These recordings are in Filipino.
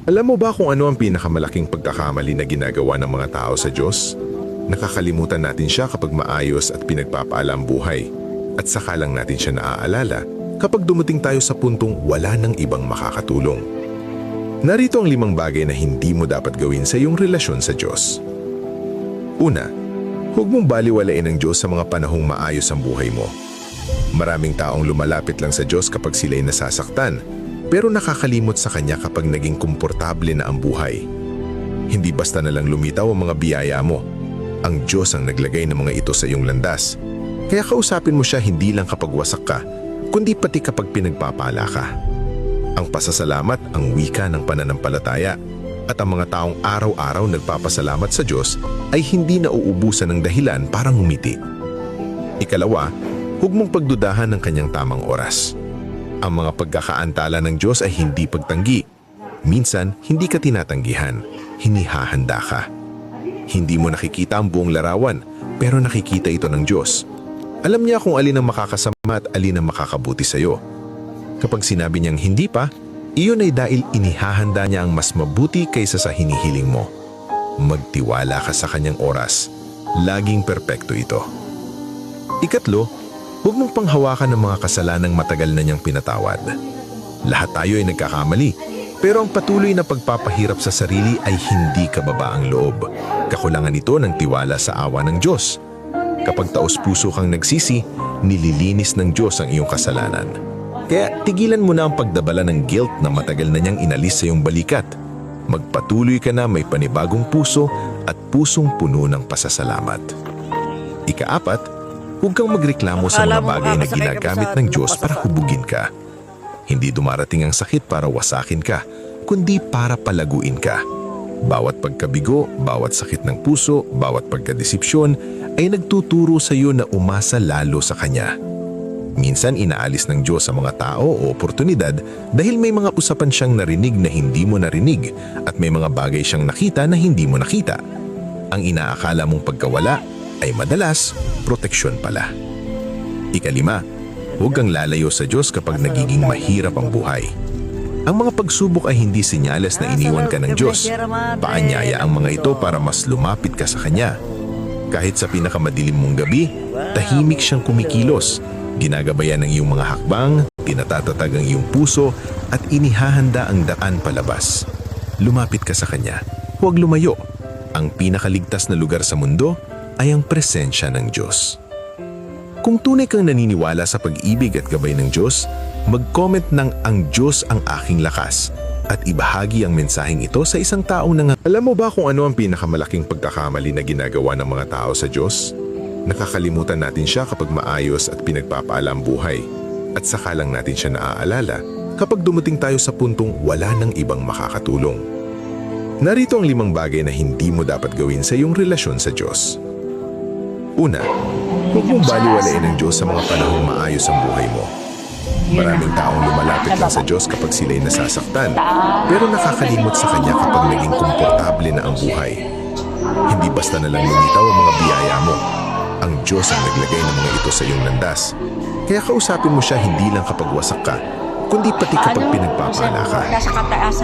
Alam mo ba kung ano ang pinakamalaking pagkakamali na ginagawa ng mga tao sa Diyos? Nakakalimutan natin siya kapag maayos at pinagpapaala ang buhay. At saka lang natin siya naaalala kapag dumating tayo sa puntong wala ng ibang makakatulong. Narito ang 5 bagay na hindi mo dapat gawin sa iyong relasyon sa Diyos. Una, huwag mong baliwalain ang Diyos sa mga panahong maayos ang buhay mo. Maraming taong lumalapit lang sa Diyos kapag sila'y nasasaktan, pero nakakalimot sa Kanya kapag naging komportable na ang buhay. Hindi basta na lang lumitaw ang mga biyaya mo. Ang Diyos ang naglagay ng mga ito sa iyong landas. Kaya kausapin mo siya hindi lang kapag wasak ka, kundi pati kapag pinagpapala ka. Ang pasasalamat ang wika ng pananampalataya, at ang mga taong araw-araw nagpapasalamat sa Diyos ay hindi nauubusan ng dahilan para ngumiti. Ikalawa, huwag mong pagdudahan ng Kanyang tamang oras. Ang mga pagkakaantala ng Diyos ay hindi pagtanggi. Minsan, hindi ka tinatanggihan, hinihahanda ka. Hindi mo nakikita ang buong larawan, pero nakikita ito ng Diyos. Alam niya kung alin ang makakasama at alin ang makakabuti sa iyo. Kapag sinabi niyang hindi pa, iyon ay dahil inihahanda niya ang mas mabuti kaysa sa hinihiling mo. Magtiwala ka sa Kanyang oras. Laging perpekto ito. Ikatlo, huwag mong panghawakan ng mga kasalanang matagal na niyang pinatawad. Lahat tayo ay nagkakamali, pero ang patuloy na pagpapahirap sa sarili ay hindi kababaang loob. Kakulangan ito ng tiwala sa awa ng Diyos. Kapag taos-puso kang nagsisi, nililinis ng Diyos ang iyong kasalanan. Kaya tigilan mo na ang pagdabala ng guilt na matagal na niyang inalis sa iyong balikat. Magpatuloy ka na may panibagong puso at pusong puno ng pasasalamat. Ika-4, huwag kang magreklamo sa mga bagay na ginagamit ng Diyos para hubugin ka. Hindi dumarating ang sakit para wasakin ka, kundi para palaguin ka. Bawat pagkabigo, bawat sakit ng puso, bawat pagkadesipsyon ay nagtuturo sa iyo na umasa lalo sa Kanya. Minsan inaalis ng Diyos sa mga tao o oportunidad dahil may mga usapan siyang narinig na hindi mo narinig at may mga bagay siyang nakita na hindi mo nakita. Ang inaakala mong pagkawala ay madalas proteksyon pala. Ika-5, huwag kang lalayo sa Diyos kapag nagiging mahirap ang buhay. Ang mga pagsubok ay hindi senyales na iniwan ka ng Diyos. Paanyaya ang mga ito para mas lumapit ka sa Kanya. Kahit sa pinakamadilim mong gabi, tahimik siyang kumikilos. Ginagabayan ang iyong mga hakbang, tinatatatag ang iyong puso, at inihahanda ang daan palabas. Lumapit ka sa Kanya, huwag lumayo. Ang pinakaligtas na lugar sa mundo ay ang presensya ng Diyos. Kung tunay kang naniniwala sa pag-ibig at gabay ng Diyos, mag-comment ng "Ang Diyos ang aking lakas" at ibahagi ang mensaheng ito sa isang taong Alam mo ba kung ano ang pinakamalaking pagkakamali na ginagawa ng mga tao sa Diyos? Nakakalimutan natin siya kapag maayos at pinagpapaala ang buhay. At saka lang natin siya naaalala kapag dumating tayo sa puntong wala ng ibang makakatulong. Narito ang 5 bagay na hindi mo dapat gawin sa iyong relasyon sa Diyos. Una, huwag mong baliwalain ang Diyos sa mga panahong maayos ang buhay mo. Maraming taong lumalapit lang sa Diyos kapag sila'y nasasaktan, pero nakakalimot sa Kanya kapag naging komportable na ang buhay. Hindi basta na lang lumitaw ang mga biyaya mo. Ang Diyos ang naglagay ng mga ito sa iyong landas. Kaya kausapin mo siya hindi lang kapag wasak ka, kundi pati kapag pinagpapala ka.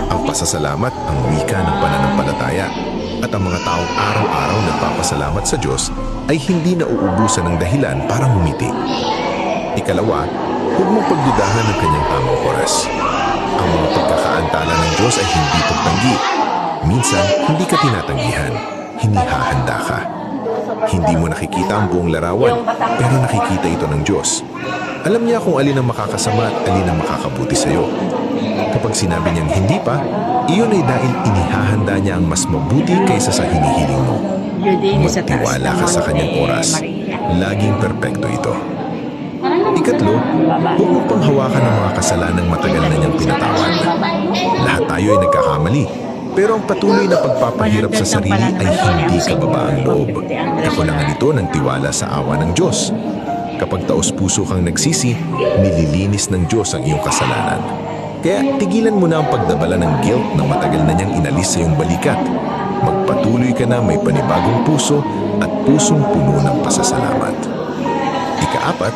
Ang pasasalamat ang wika ng pananampalataya, at ang mga taong araw-araw nagpapasalamat sa Diyos ay hindi nauubusan ng dahilan para ngumiti. Ikalawa, huwag mong pagdudahan ng Kanyang tamang oras. Ang mga pagkakaantala ng Diyos ay hindi pagtanggi. Minsan, hindi ka tinatanggihan, hinihahanda ka. Hindi mo nakikita ang buong larawan, pero nakikita ito ng Diyos. Alam niya kung alin ang makakasama at alin ang makakabuti sa iyo. Kapag sinabi niyang hindi pa, iyon ay dahil inihahanda niya ang mas mabuti kaysa sa hinihiling mo. Magtiwala ka sa Kanyang oras. Laging perpekto ito. Ikatlo, huwag mong panghawakan ng mga kasalanang matagal na niyang pinatawad. Lahat tayo ay nagkakamali, pero ang patuloy na pagpapahirap sa sarili ay hindi kababaang loob. Kakulangan ito ng tiwala sa awa ng Diyos. Kapag taos-puso kang nagsisi, nililinis ng Diyos ang iyong kasalanan. Kaya tigilan mo na ang pagdabala ng guilt na matagal na niyang inalis sa iyong balikat. Magpatuloy ka na may panibagong puso at pusong puno ng pasasalamat. Ika-4,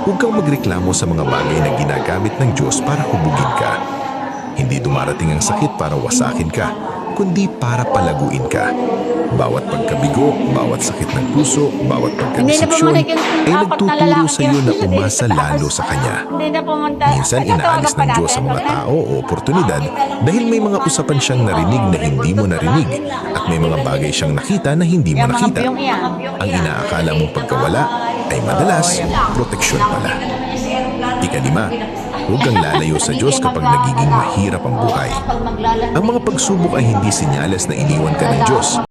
huwag kang magreklamo sa mga bagay na ginagamit ng Diyos para hubugin ka. Hindi dumarating ang sakit para wasakin ka, kundi para palaguin ka. Bawat pagkabigo, bawat sakit ng puso, bawat pagkadesepsyon ay nagtuturo sa iyo na umasa lalo sa Kanya. Minsan inaalis ng Diyos ang mga tao o oportunidad dahil may mga usapan siyang narinig na hindi mo narinig at may mga bagay siyang nakita na hindi mo nakita. Ang inaakala mong pagkawala ay madalas proteksyon pala. Ikalima, huwag kang lalayo sa Diyos kapag nagiging mahirap ang buhay. Ang mga pagsubok ay hindi senyales na iniwan ka ng Diyos.